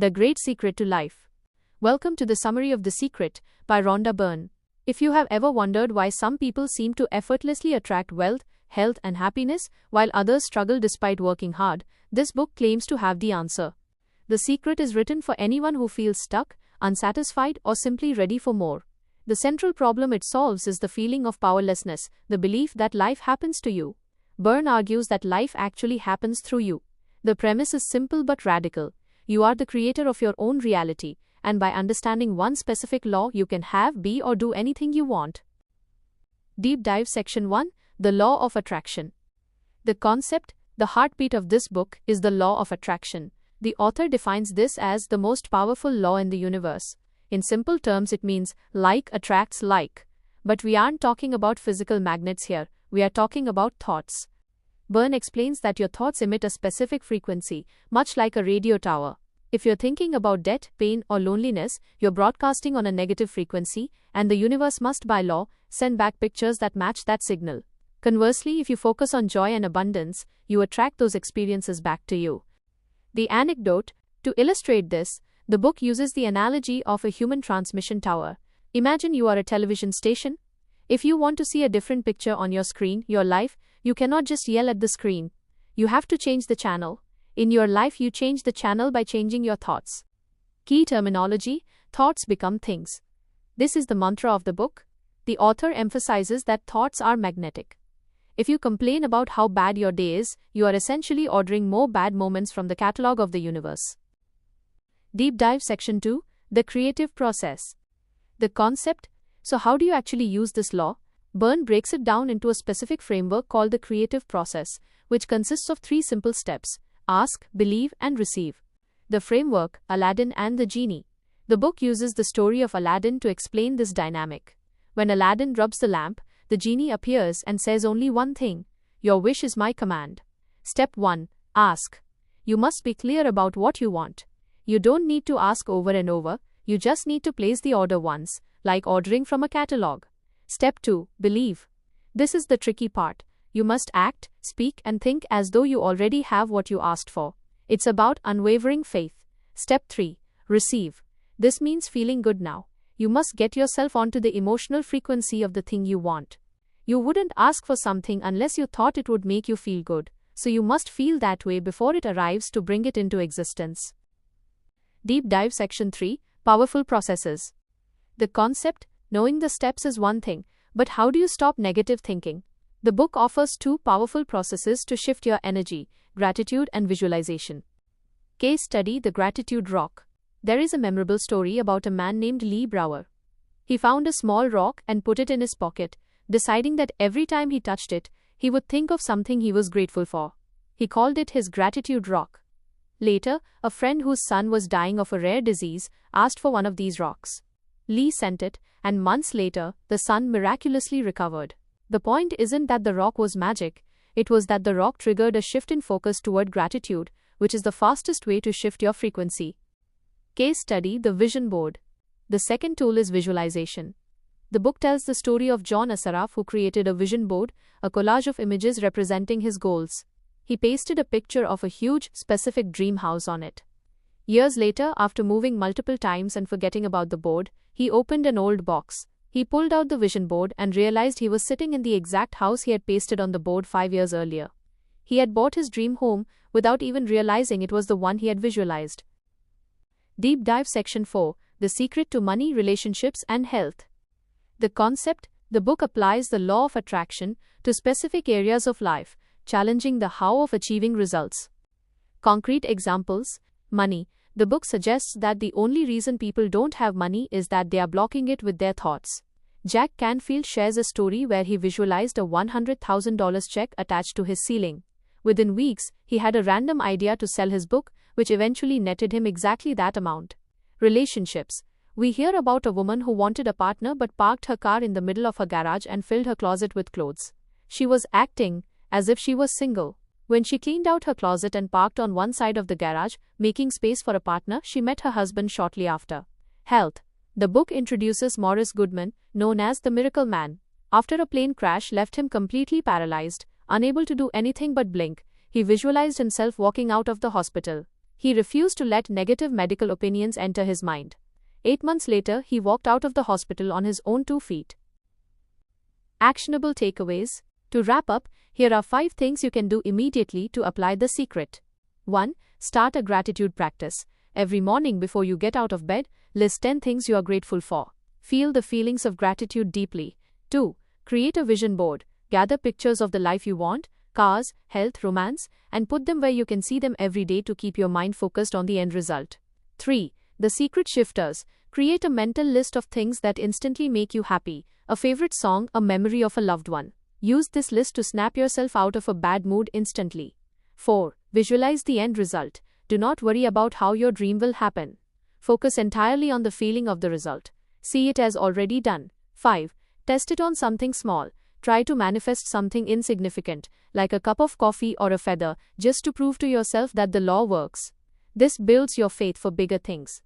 The Great Secret to Life. Welcome to the summary of The Secret by Rhonda Byrne. If you have ever wondered why some people seem to effortlessly attract wealth, health, and happiness, while others struggle despite working hard, this book claims to have the answer. The Secret is written for anyone who feels stuck, unsatisfied, or simply ready for more. The central problem it solves is the feeling of powerlessness, the belief that life happens to you. Byrne argues that life actually happens through you. The premise is simple but radical. You are the creator of your own reality, and by understanding one specific law, you can have, be, or do anything you want. Deep Dive Section 1: The Law of Attraction. The concept, the heartbeat of this book, is the law of attraction. The author defines this as the most powerful law in the universe. In simple terms, it means like attracts like. But we aren't talking about physical magnets here, we are talking about thoughts. Byrne explains that your thoughts emit a specific frequency, much like a radio tower. If you're thinking about debt, pain, or loneliness, you're broadcasting on a negative frequency, and the universe must, by law, send back pictures that match that signal. Conversely, if you focus on joy and abundance, you attract those experiences back to you. The anecdote. To illustrate this, the book uses the analogy of a human transmission tower. Imagine you are a television station. If you want to see a different picture on your screen, your life, you cannot just yell at the screen. You have to change the channel. In your life, you change the channel by changing your thoughts. Key terminology: thoughts become things. This is the mantra of the book. The author emphasizes that thoughts are magnetic. If you complain about how bad your day is, you are essentially ordering more bad moments from the catalog of the universe. Deep Dive Section 2: The Creative Process. The concept. So how do you actually use this law? Byrne breaks it down into a specific framework called the creative process, which consists of 3 simple steps: ask, believe, and receive. The framework, Aladdin and the Genie. The book uses the story of Aladdin to explain this dynamic. When Aladdin rubs the lamp, the genie appears and says only one thing: your wish is my command. Step 1. Ask. You must be clear about what you want. You don't need to ask over and over, you just need to place the order once, like ordering from a catalog. Step 2. Believe. This is the tricky part. You must act, speak, and think as though you already have what you asked for. It's about unwavering faith. Step 3. Receive. This means feeling good now. You must get yourself onto the emotional frequency of the thing you want. You wouldn't ask for something unless you thought it would make you feel good, so you must feel that way before it arrives to bring it into existence. Deep Dive Section 3: Powerful Processes. The concept. Knowing the steps is one thing, but how do you stop negative thinking? The book offers 2 powerful processes to shift your energy: gratitude and visualization. Case study: The Gratitude Rock. There is a memorable story about a man named Lee Brower. He found a small rock and put it in his pocket, deciding that every time he touched it, he would think of something he was grateful for. He called it his gratitude rock. Later, a friend whose son was dying of a rare disease asked for one of these rocks. Lee sent it, and months later, the son miraculously recovered. The point isn't that the rock was magic, it was that the rock triggered a shift in focus toward gratitude, which is the fastest way to shift your frequency. Case study: The Vision Board. The second tool is visualization. The book tells the story of John Assaraf, who created a vision board, a collage of images representing his goals. He pasted a picture of a huge, specific dream house on it. Years later, after moving multiple times and forgetting about the board, he opened an old box. He pulled out the vision board and realized he was sitting in the exact house he had pasted on the board 5 years earlier. He had bought his dream home without even realizing it was the one he had visualized. Deep Dive Section 4: The Secret to Money, Relationships, and Health. The concept. The book applies the law of attraction to specific areas of life, challenging the how of achieving results. Concrete examples. Money. The book suggests that the only reason people don't have money is that they are blocking it with their thoughts. Jack Canfield shares a story where he visualized a $100,000 check attached to his ceiling. Within weeks, he had a random idea to sell his book, which eventually netted him exactly that amount. Relationships. We hear about a woman who wanted a partner but parked her car in the middle of her garage and filled her closet with clothes. She was acting as if she was single. When she cleaned out her closet and parked on one side of the garage, making space for a partner, she met her husband shortly after. Health. The book introduces Morris Goodman, known as the Miracle Man. After a plane crash left him completely paralyzed, unable to do anything but blink, he visualized himself walking out of the hospital. He refused to let negative medical opinions enter his mind. 8 months later, he walked out of the hospital on his own 2 feet. Actionable takeaways. To wrap up, here are 5 things you can do immediately to apply the secret. 1. Start a gratitude practice. Every morning before you get out of bed, list 10 things you are grateful for. Feel the feelings of gratitude deeply. 2. Create a vision board. Gather pictures of the life you want, cars, health, romance, and put them where you can see them every day to keep your mind focused on the end result. 3. The secret shifters. Create a mental list of things that instantly make you happy, a favorite song, a memory of a loved one. Use this list to snap yourself out of a bad mood instantly. 4. Visualize the end result. Do not worry about how your dream will happen. Focus entirely on the feeling of the result. See it as already done. 5. Test it on something small. Try to manifest something insignificant, like a cup of coffee or a feather, just to prove to yourself that the law works. This builds your faith for bigger things.